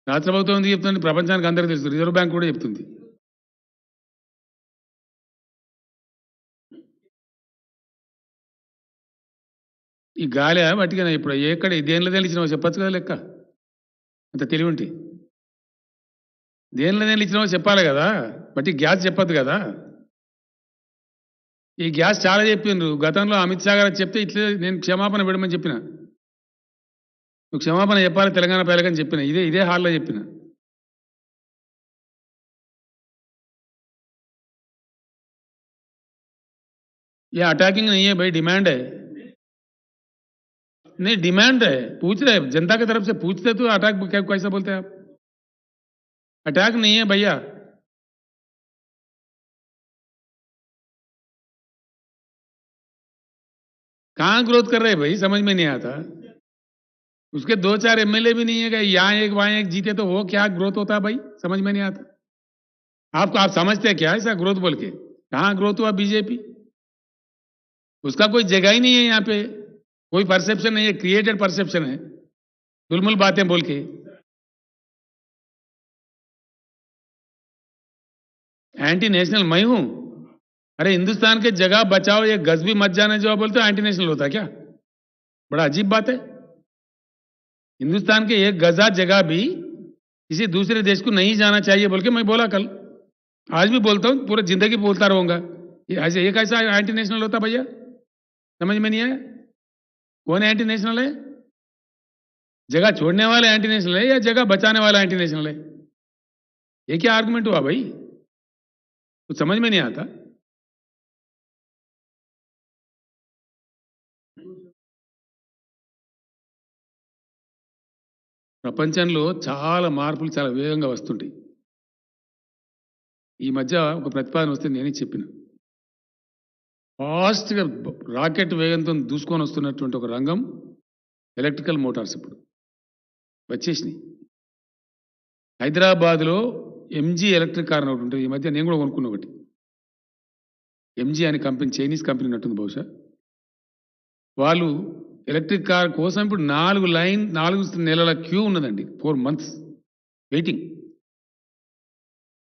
రాష్ట్ర ప్రభుత్వం ఎందుకు చెప్తుంది? ప్రపంచానికి అందరికీ తెలుసు. రిజర్వ్ బ్యాంక్ కూడా చెప్తుంది. ఈ గాలి వట్టిగానే ఇప్పుడు ఎక్కడ దేనిలో తేలిచ్చినావో చెప్పొచ్చు కదా లెక్క. అంత తెలివి ఉంటే. దేనిలో తేలిచ్చినావో చెప్పాలి కదా. బట్టి గ్యాస్ చెప్పొద్దు కదా. ఈ గ్యాస్ చాలా చెప్పిండ్రు. గతంలో అమిత్ షా గారు చెప్తే ఇట్లే నేను క్షమాపణ పెడమని చెప్పిన. నువ్వు క్షమాపణ చెప్పాలి తెలంగాణ ప్రజలకని చెప్పిన. ఇదే హాల్లో చెప్పిన. ये अटैकिंग नहीं है भाई, डिमांड है। नहीं, डिमांड है, पूछ रहे जनता की तरफ से पूछते तो अटैक कैसा बोलते हैं आप? अटैक नहीं है भैया। कहां ग्रोथ कर रहे हैं भाई, समझ में नहीं आता। उसके 2-4 एमएलए भी नहीं है कि यहाँ एक वहां एक जीते तो वो क्या ग्रोथ होता है भाई, समझ में नहीं आता। आप समझते हैं क्या ऐसा ग्रोथ बोल के? कहां ग्रोथ हुआ बीजेपी? उसका कोई जगह ही नहीं है यहाँ पे। कोई परसेप्शन नहीं है, क्रिएटेड परसेप्शन है, तुलमुल बातें बोल के। एंटी नेशनल मैं हूं? अरे हिंदुस्तान के जगह बचाओ, ये गज भी मत जाने जो आप बोलते हो एंटी नेशनल होता है क्या? बड़ा अजीब बात है। हिंदुस्तान के एक गजा जगह भी किसी दूसरे देश को नहीं जाना चाहिए बोल के मैं बोला कल, आज भी बोलता हूं, पूरी जिंदगी बोलता रहूंगा। ये कैसा एंटी नेशनल होता भैया? समझ में नहीं आया। कौन एंटी नेशनल है? जगह छोड़ने वाले एंटी नेशनल है या जगह बचाने वाला एंटी नेशनल है? ये क्या आर्गुमेंट हुआ भाई? कुछ समझ में नहीं आता। ప్రపంచంలో చాలా మార్పులు చాలా వేగంగా వస్తుంటాయి. ఈ మధ్య ఒక ప్రతిపాదన వస్తే నేనే చెప్పిన. ఫాస్ట్‌గా రాకెట్ వేగంతో దూసుకొని వస్తున్నటువంటి ఒక రంగం ఎలక్ట్రికల్ మోటార్స్ ఇప్పుడు వచ్చేసినాయి. హైదరాబాద్‌లో ఎంజీ ఎలక్ట్రిక్ కార్ అని ఒకటి ఉంటుంది. ఈ మధ్య నేను కూడా కొనుక్కున్నా ఒకటి. ఎంజీ అనే కంపెనీ, చైనీస్ కంపెనీ ఉన్నట్టుంది బహుశా. వాళ్ళు ఎలక్ట్రిక్ కార్ కోసం ఇప్పుడు 4 నెలల క్యూ ఉన్నదండి. 4 మంత్స్ వెయిటింగ్.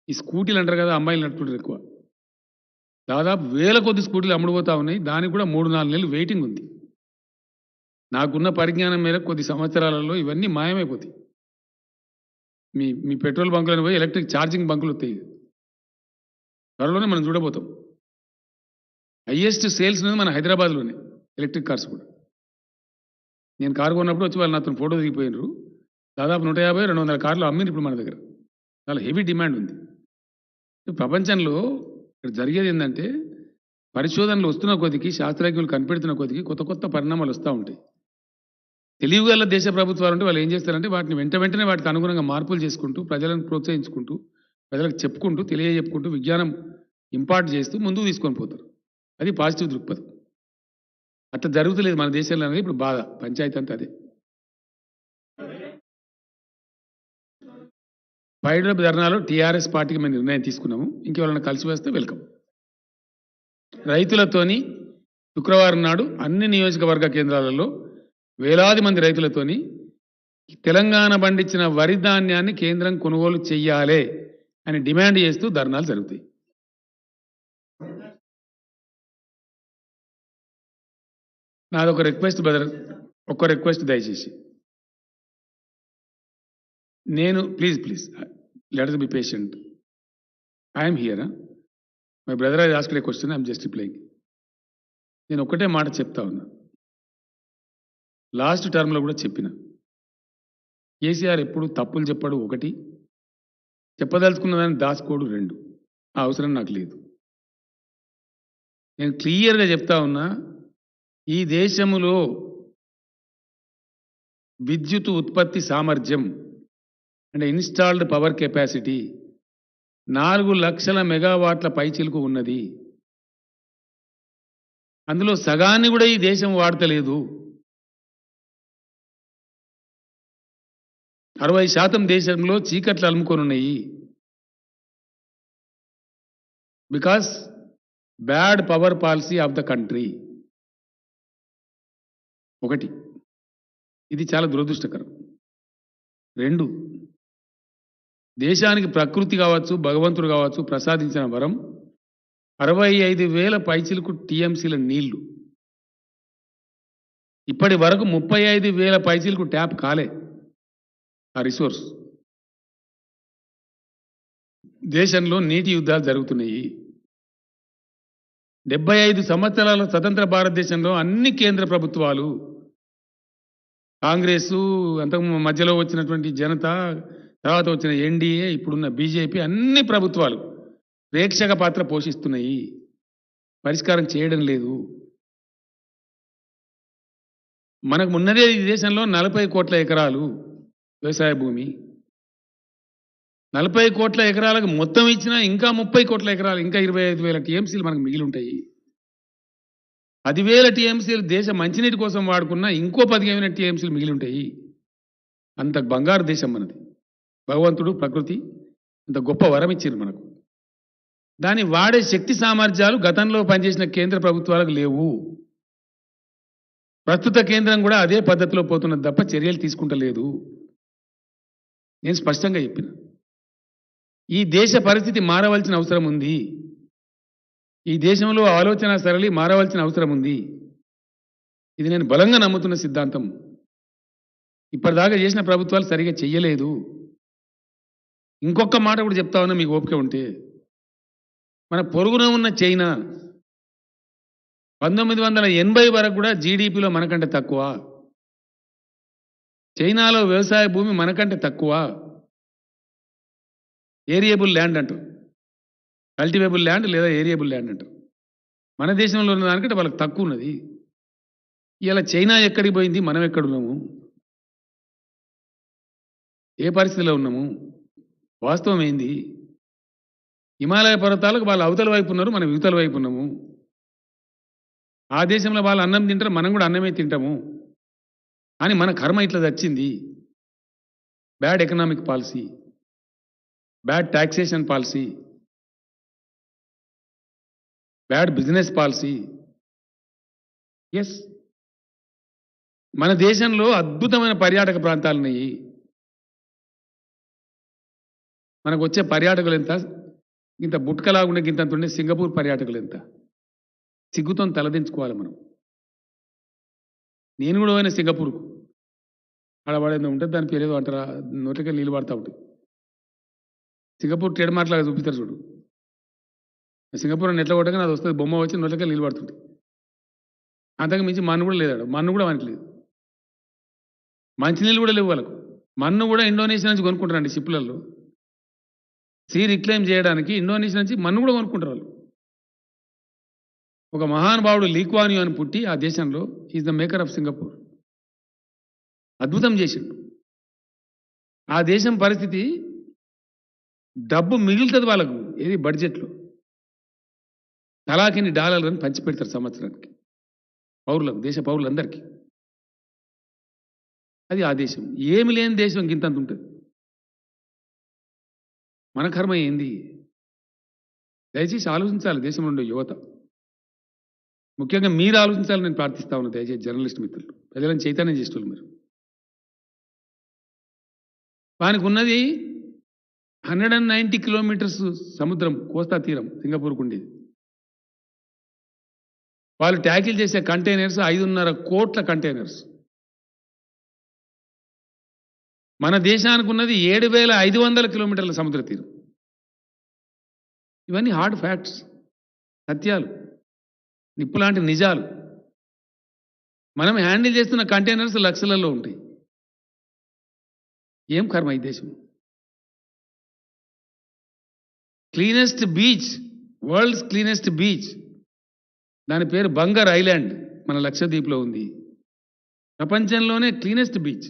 ఈ స్కూటీలు అంటారు కదా, అమ్మాయిలు నడుపుతుంటారు ఎక్కువ. దాదాపు వేల కొద్ది స్కూటీలు అమ్ముడుపోతా ఉన్నాయి. దానికి కూడా 3-4 నెలలు వెయిటింగ్ ఉంది. నాకున్న పరిజ్ఞానం మేరకు కొద్ది సంవత్సరాలలో ఇవన్నీ మాయమైపోతాయి. మీ పెట్రోల్ బంకులను పోయి ఎలక్ట్రిక్ ఛార్జింగ్ బంకులు వస్తాయి. త్వరలోనే మనం చూడబోతాం. హైయెస్ట్ సేల్స్ ఉన్నది మన హైదరాబాద్లోనే ఎలక్ట్రిక్ కార్స్ కూడా. నేను కారు కొన్నప్పుడు వచ్చి వాళ్ళు నాతో ఫోటో దిగిపోయినారు. దాదాపు 150-200 కార్లు అమ్మిండ్రు ఇప్పుడు మన దగ్గర. చాలా హెవీ డిమాండ్ ఉంది. ప్రపంచంలో ఇక్కడ జరిగేది ఏంటంటే, పరిశోధనలు వస్తున్న కొద్దికి, శాస్త్రజ్ఞులు కనిపెడుతున్న కొద్దికి కొత్త కొత్త పరిణామాలు వస్తూ ఉంటాయి. తెలివిగల దేశ ప్రభుత్వాలు అంటే వాళ్ళు ఏం చేస్తారంటే వాటిని వెంటనే వాటికి అనుగుణంగా మార్పులు చేసుకుంటూ, ప్రజలను ప్రోత్సహించుకుంటూ, ప్రజలకు చెప్పుకుంటూ, తెలియజెప్పుకుంటూ, విజ్ఞానం ఇంపార్ట్ చేస్తూ ముందుకు తీసుకొని పోతారు. అది పాజిటివ్ దృక్పథం. అట్లా జరుగుతలేదు మన దేశంలో అనేది ఇప్పుడు బాధ. పంచాయతీ అంతా అదే. పైడప్ ధర్నాలో టీఆర్ఎస్ పార్టీకి మేము నిర్ణయం తీసుకున్నాము. ఇంకెవరైనా కలిసి వస్తే వెల్కమ్. రైతులతోని శుక్రవారం నాడు అన్ని నియోజకవర్గ కేంద్రాలలో వేలాది మంది రైతులతోని తెలంగాణ పండించిన వరి ధాన్యాన్ని కేంద్రం కొనుగోలు చెయ్యాలి అని డిమాండ్ చేస్తూ ధర్నాలు జరుగుతాయి. నాదొక రిక్వెస్ట్ బ్రదర్, ఒక్క రిక్వెస్ట్ దయచేసి. నేను please let us be patient. I am here. My brother has asked a question, I am just replying. నేను ఒక్కటే మాట చెప్తా ఉన్నా. లాస్ట్ టర్మ్లో కూడా చెప్పిన. కేసీఆర్ ఎప్పుడు తప్పులు చెప్పడు 1, చెప్పదలుచుకున్న దాన్ని దాచుకోడు 2. ఆ అవసరం నాకు లేదు. నేను క్లియర్గా చెప్తా ఉన్నా, ఈ దేశంలో విద్యుత్ ఉత్పత్తి సామర్థ్యం అంటే ఇన్స్టాల్డ్ పవర్ కెపాసిటీ 4 లక్షల మెగావాట్ల పైచిలుకు ఉన్నది. అందులో సగాన్ని కూడా ఈ దేశం వాడతలేదు. 60% దేశంలో చీకట్లు అలుముకొని ఉన్నాయి. Because bad power policy of the country. 1, ఇది చాలా దురదృష్టకరం. 2, దేశానికి ప్రకృతి కావచ్చు, భగవంతుడు కావచ్చు ప్రసాదించిన వరం 65,000 పైచిలకు టీఎంసీల నీళ్లు. ఇప్పటి వరకు 35,000 పైచిలకు ట్యాప్ కాలే ఆ రిసోర్స్. దేశంలో నీటి యుద్ధాలు జరుగుతున్నాయి. 75 సంవత్సరాల స్వతంత్ర భారతదేశంలో అన్ని కేంద్ర ప్రభుత్వాలు, కాంగ్రెసు, అంతకు మధ్యలో వచ్చినటువంటి జనతా, తర్వాత వచ్చిన ఎన్డీఏ, ఇప్పుడున్న బీజేపీ, అన్ని ప్రభుత్వాలు ప్రేక్షక పాత్ర పోషిస్తున్నాయి, పరిష్కారం చేయడం లేదు. మనకు ఉన్నదే ఈ దేశంలో 40 కోట్ల ఎకరాలు వ్యవసాయ భూమి. 40 కోట్ల ఎకరాలకు మొత్తం ఇచ్చినా ఇంకా 30 కోట్ల ఎకరాలు, ఇంకా 25,000 టీఎంసీలు మనకు మిగిలి ఉంటాయి. 10,000 టీఎంసీలు దేశ మంచినీటి కోసం వాడుకున్నా ఇంకో 15,000 టీఎంసీలు మిగిలి ఉంటాయి. అంత బంగారు దేశం మనది. భగవంతుడు, ప్రకృతి అంత గొప్ప వరం ఇచ్చారు మనకు. దాన్ని వాడే శక్తి సామర్థ్యాలు గతంలో పనిచేసిన కేంద్ర ప్రభుత్వాలకు లేవు. ప్రస్తుత కేంద్రం కూడా అదే పద్ధతిలో పోతున్నది తప్ప చర్యలు తీసుకుంటలేదు. నేను స్పష్టంగా చెప్పిన ఈ దేశ పరిస్థితి మారవలసిన అవసరం ఉంది. ఈ దేశంలో ఆలోచన సరళి మారవలసిన అవసరం ఉంది. ఇది నేను బలంగా నమ్ముతున్న సిద్ధాంతం. ఇప్పటిదాకా చేసిన ప్రభుత్వాలు సరిగా చెయ్యలేదు. ఇంకొక మాట కూడా చెప్తా ఉన్నా, మీకు ఓపిక ఉంటే. మన పొరుగున ఉన్న చైనా 1980 వరకు కూడా జీడిపిలో మనకంటే తక్కువ. చైనాలో వ్యవసాయ భూమి మనకంటే తక్కువ. ఏరియబుల్ ల్యాండ్ అంటారు, కల్టివేబుల్ ల్యాండ్ లేదా ఏరియబుల్ ల్యాండ్ అంటారు. మన దేశంలో ఉన్న దానికంటే వాళ్ళకి తక్కువ ఉన్నది. ఇలా చైనా ఎక్కడికి పోయింది, మనం ఎక్కడున్నాము, ఏ పరిస్థితిలో ఉన్నాము, వాస్తవం ఏంది? హిమాలయ పర్వతాలకు వాళ్ళు అవతల వైపు ఉన్నారు, మనం యువతల వైపు ఉన్నాము. ఆ దేశంలో వాళ్ళు అన్నం తింటారు, మనం కూడా అన్నమే తింటాము. అని మన కర్మ ఇట్లా వచ్చింది. Bad economic policy, bad taxation policy, bad business policy. Yes, మన దేశంలో అద్భుతమైన పర్యాటక ప్రాంతాలు ఉన్నాయి. మనకు వచ్చే పర్యాటకులు ఎంత? ఇంత బుట్కలాగుండే గింత ఉండే సింగపూర్ పర్యాటకులు ఎంత? సిగ్గుతో తలదించుకోవాలి మనం. నేను కూడా పోయిన సింగపూర్కు. ఆడవాడేదో ఉంటుంది, దాని పేరు ఏదో అంటారా, నోట్లకి నీళ్ళు పడతా ఉంటుంది. సింగపూర్ ట్రేడ్ మార్క్ లాగా చూపిస్తారు చూడు. సింగపూర్ అని ఎట్లా కొట్టగానే అది వస్తుంది, బొమ్మ వచ్చి నోట్లకి నీళ్ళు పడుతుంది. అంతకు మించి మన్ను కూడా లేదాడు, మన్ను కూడా మనకి లేదు. మంచినీళ్ళు కూడా లేవు వాళ్ళకు. మన్ను కూడా ఇండోనేషియా నుంచి కొనుక్కుంటారండి షిప్లలో. సీ రిక్లైమ్ చేయడానికి ఇండోనేషియా నుంచి మన్ను కూడా కొనుక్కుంటారు వాళ్ళు. ఒక మహానుభావుడు లీ కువాన్ యూ అని పుట్టి ఆ దేశంలో is the maker of Singapore. అద్భుతం చేసిండు. ఆ దేశం పరిస్థితి, డబ్బు మిగులుతుంది వాళ్ళకు. ఏది బడ్జెట్లో తలాకిని $1 పంచిపెడతారు సంవత్సరానికి పౌరులకు, దేశ పౌరులందరికీ. అది ఆ దేశం. ఏమి లేని దేశం గింతంత ఉంటుంది. మన కర్మ ఏంది? దయచేసి ఆలోచించాలి దేశంలో ఉండే యువత. ముఖ్యంగా మీరు ఆలోచించాలని నేను ప్రార్థిస్తా ఉన్నా. దయచేసి జర్నలిస్ట్ మిత్రులు, ప్రజలను చైతన్యం చేసేవాళ్ళు మీరు. వానికి ఉన్నది 190 కిలోమీటర్స్ సముద్రం, కోస్తా తీరం సింగపూర్కు ఉండేది. వాళ్ళు ట్యాకిల్ చేసే కంటైనర్స్ 5.5 కోట్ల కంటైనర్స్. మన దేశానికి ఉన్నది 7,500 కిలోమీటర్ల సముద్ర తీరం. ఇవన్నీ హార్డ్ ఫ్యాక్ట్స్, సత్యాలు, నిప్పులాంటి నిజాలు. మనం హ్యాండిల్ చేస్తున్న కంటైనర్స్ లక్షలలో ఉంటాయి. ఏం కర్మ ఈ దేశం? Cleanest beach, world's cleanest beach, దాని పేరు బంగర్ ఐలాండ్, మన లక్షద్వీప్లో ఉంది. ప్రపంచంలోనే క్లీనెస్ట్ బీచ్.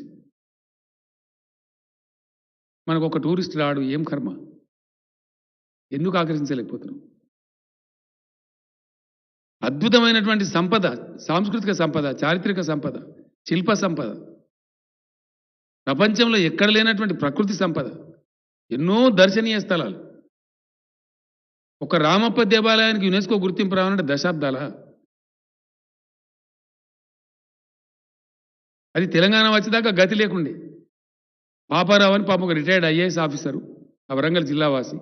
మనకు ఒక టూరిస్ట్ రాడు. ఏం కర్మ? ఎందుకు ఆకర్షించలేకపోతున్నాం? అద్భుతమైనటువంటి సంపద, సాంస్కృతిక సంపద, చారిత్రక సంపద, శిల్ప సంపద, ప్రపంచంలో ఎక్కడ లేనటువంటి ప్రకృతి సంపద, ఎన్నో దర్శనీయ స్థలాలు. ఒక రామప్ప దేవాలయానికి యునెస్కో గుర్తింపు రావాలంటే దశాబ్దాల. అది తెలంగాణ వచ్చేదాకా గతి లేకుండే. పాపారావు అని పాపం ఒక రిటైర్డ్ ఐఏఎస్ ఆఫీసరు ఆ వరంగల్ జిల్లా వాసి.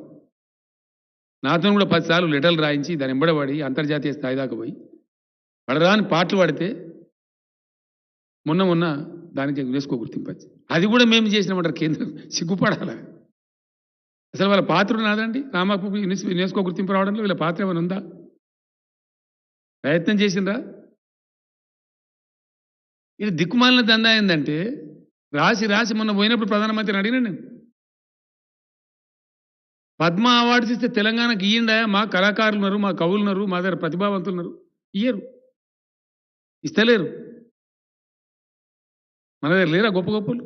నాతో కూడా 10 సార్లు లెటర్లు రాయించి దాని ఎంబడబడి అంతర్జాతీయ స్థాయి దాకా పోయి పడరాని పాటలు పాడితే మొన్న దానికి యునెస్కో గుర్తింపచ్చు. అది కూడా మేము చేసినామంటారు కేంద్రం. సిగ్గుపడాలి. అసలు వాళ్ళ పాత్ర నాదండి రామాకు యునెస్కో గుర్తింపు రావడంలో వీళ్ళ పాత్ర ఏమైనా ఉందా? ప్రయత్నం చేసిండ్రా? ఇది దిక్కుమాలిన దందా ఏందంటే రాసి మొన్న పోయినప్పుడు ప్రధానమంత్రిని అడిగినా నేను, పద్మ అవార్డ్స్ ఇస్తే తెలంగాణకి ఇయ్యండా, మా కళాకారులు ఉన్నారు, మా కవులు ఉన్నారు, మా దగ్గర ప్రతిభావంతులు ఉన్నారు, ఇయ్యరు, ఇస్తలేరు. మన దగ్గర లేరా గొప్ప గొప్పలు?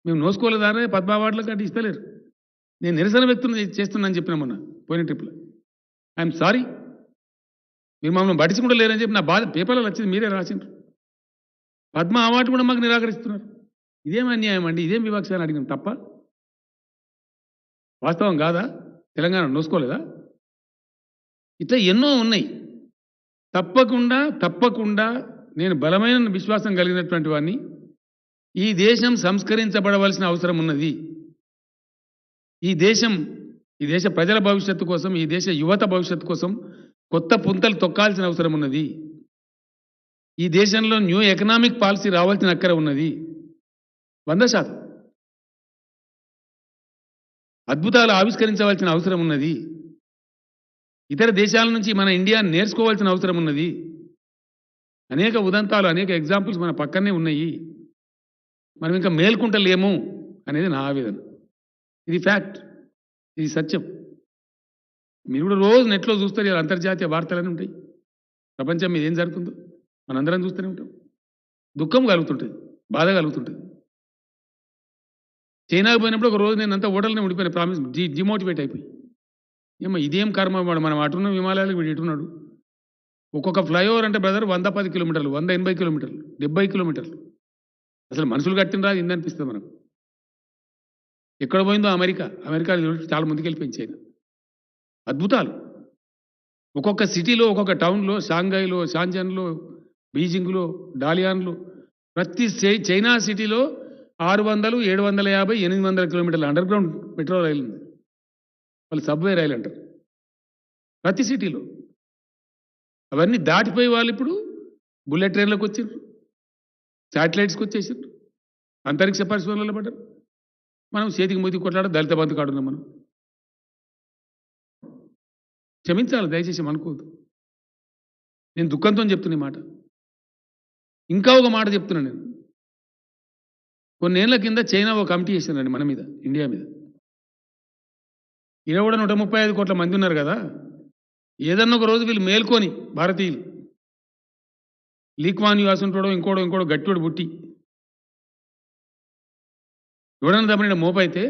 మేము నోసుకోలేదారే పద్మ అవార్డులకు అంటే ఇస్తలేరు. నేను నిరసన వ్యక్తం చేస్తున్నాను చెప్పిన మొన్న పోయిన ట్రిప్లో. ఐఎమ్ సారీ, మీరు మమ్మల్ని పట్టించుకుంటూ లేరని చెప్పి నా బాధ పేపర్లో వచ్చింది, మీరే రాసిండ్రు. పద్మ అవార్డు కూడా మాకు నిరాకరిస్తున్నారు. ఇదేం అన్యాయం అండి, ఇదేం వివక్ష అని అడిగినాం తప్ప. వాస్తవం కాదా? తెలంగాణ నోసుకోలేదా? ఇట్లా ఎన్నో ఉన్నాయి. తప్పకుండా నేను బలమైన విశ్వాసం కలిగినటువంటి వాడిని. ఈ దేశం సంస్కరించబడవలసిన అవసరం ఉన్నది. ఈ దేశ ప్రజల భవిష్యత్తు కోసం, ఈ దేశ యువత భవిష్యత్తు కోసం కొత్త పుంతలు తొక్కాల్సిన అవసరం ఉన్నది. ఈ దేశంలో న్యూ ఎకనామిక్ పాలసీ రావాల్సిన అక్కర ఉన్నది. 100% అద్భుతాలు ఆవిష్కరించవలసిన అవసరం ఉన్నది. ఇతర దేశాల నుంచి మన ఇండియా నేర్చుకోవాల్సిన అవసరం ఉన్నది. అనేక ఉదంతాలు, అనేక ఎగ్జాంపుల్స్ మన పక్కనే ఉన్నాయి. మనం ఇంకా మేల్కుంటలేము అనేది నా ఆవేదన. ఇది ఫ్యాక్ట్, ఇది సత్యం. మీరు కూడా రోజు నెట్లో చూస్తారు, ఇలా అంతర్జాతీయ వార్తలన్నీ ఉంటాయి. ప్రపంచం మీద ఏం జరుగుతుందో మనందరం చూస్తూనే ఉంటాం. దుఃఖం కలుగుతుంటుంది, బాధ కలుగుతుంటుంది. చైనాకు పోయినప్పుడు ఒక రోజు నేను అంతా ఓటర్లోనే ఉండిపోయిన, ప్రామిస్ డిమోటివేట్ అయిపోయి, ఏమో ఇదేం కర్మ వాడు, మనం అటున్న హిమాలయాలకు వీడు ఇటున్నాడు. ఒక్కొక్క ఫ్లైఓవర్ అంటే బ్రదర్ 110 కిలోమీటర్లు, 180 కిలోమీటర్లు, 70 కిలోమీటర్లు. అసలు మనుషులు కట్టినరా ఇందనిపిస్తుంది మనకు. ఎక్కడ పోయిందో అమెరికా చాలా ముందుకు వెళ్ళిపోయింది చైనా. అద్భుతాలు ఒక్కొక్క సిటీలో, ఒక్కొక్క టౌన్లో, షాంఘైలో, షాంజన్లో, బీజింగ్లో, డాలియాన్లో, ప్రతి చైనా సిటీలో 600, 750, 800 కిలోమీటర్ల అండర్ గ్రౌండ్ మెట్రో రైలు ఉంది. వాళ్ళు సబ్వే రైలు అంటారు ప్రతి సిటీలో. అవన్నీ దాటిపోయి వాళ్ళు ఇప్పుడు బుల్లెట్ ట్రైన్లోకి వచ్చారు, శాటిలైట్స్కి వచ్చేసారు, అంతరిక్ష పరిశోధనలో పడ్డారు. మనం చేతికి మూతికి కొట్లాడ దళిత బంధు కాడున్నాం. మనం క్షమించాలి, దయచేసి అనుకోవద్దు. నేను దుఃఖంతో చెప్తున్నా ఈ మాట. ఇంకా ఒక మాట చెప్తున్నా నేను. కొన్నేళ్ల కింద చైనా ఒక కమిటీ చేసిందండి మన మీద, ఇండియా మీద. ఈయన కూడా 135 కోట్ల మంది ఉన్నారు కదా, ఏదన్నా ఒక రోజు వీళ్ళు మేల్కొని భారతీయులు, లీక్వాన్ యు అసుంటాడో ఇంకోడో గట్టివాడు పుట్టి ఎవడన్నా దమ్మని మోపైతే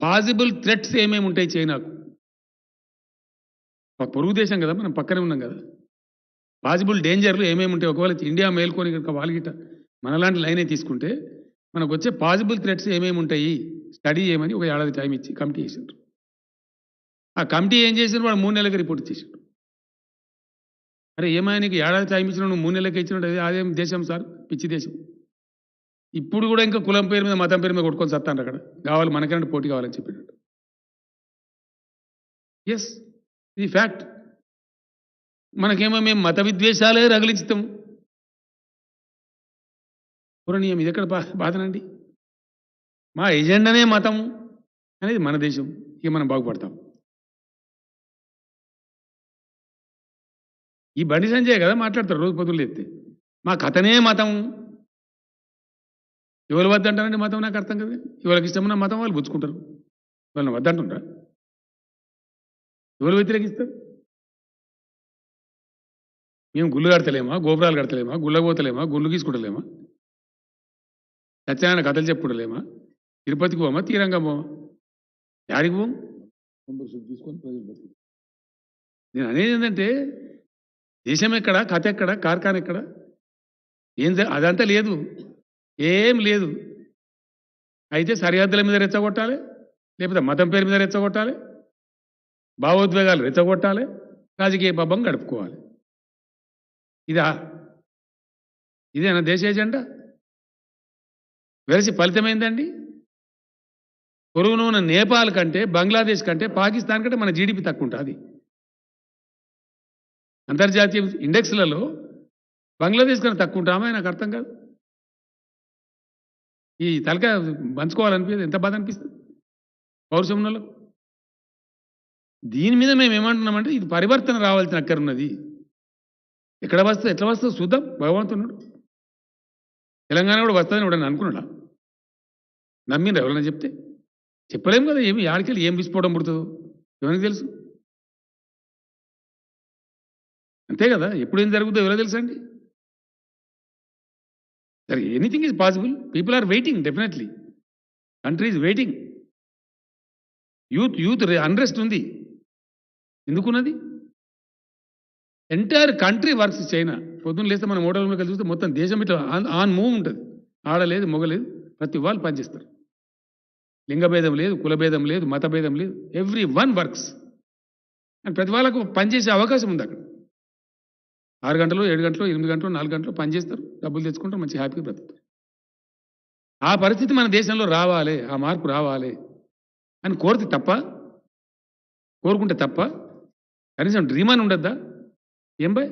పాసిబుల్ థ్రెట్స్ ఏమేమి ఉంటాయి చైనాకు? పొరుగు దేశం కదా, మనం పక్కనే ఉన్నాం కదా. పాసిబుల్ డేంజర్లు ఏమేమి ఉంటాయి? ఒకవేళ ఇండియా మేల్కొని కనుక వాళ్ళగిట మనలాంటి లైనే తీసుకుంటే మనకు వచ్చే పాసిబుల్ థ్రెట్స్ ఏమేమి ఉంటాయి స్టడీ చేయమని ఒక ఏడాది టైం ఇచ్చి కమిటీ చేసిండ్రు. ఆ కమిటీ ఏం చేసిండ్రు? వాడు 3 నెలలకి రిపోర్ట్ ఇచ్చేసిండ్రు. అరే ఏమైనా నీకు ఏడాది టైం ఇచ్చినా నువ్వు 3 నెలలకి ఇచ్చినట్టు అదేం దేశం సార్, పిచ్చి దేశం. ఇప్పుడు కూడా ఇంకా కులం పేరు మీద, మతం పేరు మీద కొట్టుకొని సత్తాను అక్కడ. కావాలి మనకంటే పోటీ కావాలని చెప్పినట్టు. ఎస్, ఇది ఫ్యాక్ట్. మనకేమో మేము మత విద్వేషాలే రగిలిస్తాం. పూరణీయం, ఇది ఎక్కడ బాధనండి? మా ఎజెండానే మతం అనేది మన దేశం. ఇక మనం బాగుపడతాం. ఈ బండి సంజయ్ కదా మాట్లాడతారు రోజు పొద్దులు ఎత్తే, మా కథనే మతం. ఎవరు వద్దంటారండి మతం? నాకు అర్థం కదా. ఎవరికి ఇష్టమన్న మతం వాళ్ళు పుచ్చుకుంటారు. వాళ్ళని వద్దంటుంటారా? ఎవరు వ్యతిరేకిస్తారు? మేము గుళ్ళు కడతలేమా, గోపురాలు కడతలేమా, గుళ్ళకు పోతలేమా, గుళ్ళు గీసుకుంటలేమా, సత్యనారాయణ కథలు చెప్పుకుంటలేమా, తిరుపతికి పోమా, తీరంగా పోమా, యాడికి పోం? తీసుకొని ప్రజలు. నేను అనేది ఏంటంటే దేశం ఎక్కడ, కథ ఎక్కడ, కార్ఖాన ఎక్కడ, అదంతా లేదు, ఏం లేదు. అయితే సరిహద్దుల మీద రెచ్చగొట్టాలి, లేకపోతే మతం పేరు మీద రెచ్చగొట్టాలి, భావోద్వేగాలు రెచ్చగొట్టాలి, రాజకీయ పబ్బం గడుపుకోవాలి. ఇదేనా దేశ ఎజెండా? వెరసి ఫలితం ఏందండి? పొరుగున ఉన్న నేపాల్ కంటే బంగ్లాదేశ్ కంటే పాకిస్తాన్ కంటే మన జీడిపి తక్కువ ఉంటుంది. అంతర్జాతీయ ఇండెక్స్లలో బంగ్లాదేశ్ కన్నా తక్కువ ఉంటామా నాకు అర్థం కాదు. ఈ తలకాయ పంచుకోవాలనిపించదు, ఎంత బాధ అనిపిస్తుంది పౌరుషం ఉన్నోళ్ళకు. దీని మీద మేము ఏమంటున్నామంటే ఇది పరివర్తన రావాల్సిన అక్కరున్నది. ఎక్కడ వస్తుంది ఎట్లా వస్తుంది చూద్దాం, భగవంతున్నాడు. తెలంగాణ కూడా వస్తుందని కూడా అనుకున్నాడా? నమ్మిండ్రు ఎవరైనా చెప్తే? చెప్పలేము కదా. ఏమి ఆడికెళ్ళి ఏం విసిపోవడం పుడుతుందో ఎవరికి తెలుసు? అంతే కదా. ఎప్పుడు ఏం జరుగుతుందో ఎవరో తెలుసా అండి? సరే, anything is possible. People are waiting, definitely country is waiting. Youth unrest ఉంది. ఎందుకున్నది? Entire country works. చైనా పొద్దున్న లేస్తే మనం ఓటర్లో కలిసి చూస్తే మొత్తం దేశం ఇట్లా ఆన్ మూవ్ ఉంటుంది. ఆడలేదు మొగలేదు, ప్రతి వాళ్ళు పనిచేస్తారు. లింగభేదం లేదు, కులభేదం లేదు, మతభేదం లేదు. Every one works. అండ్ ప్రతి వాళ్ళకు పనిచేసే అవకాశం ఉంది అక్కడ. 6 గంటలు, 7 గంటలు, 8 గంటలు, 4 గంటలు పనిచేస్తారు, డబ్బులు తెచ్చుకుంటారు, మంచి హ్యాపీగా బ్రతుకుతారు. ఆ పరిస్థితి మన దేశంలో రావాలి, ఆ మార్పు రావాలి అని కోరుకుంటే తప్ప? కనీసం డ్రీమ్ అని ఉండద్దా? ఏం బాయ్?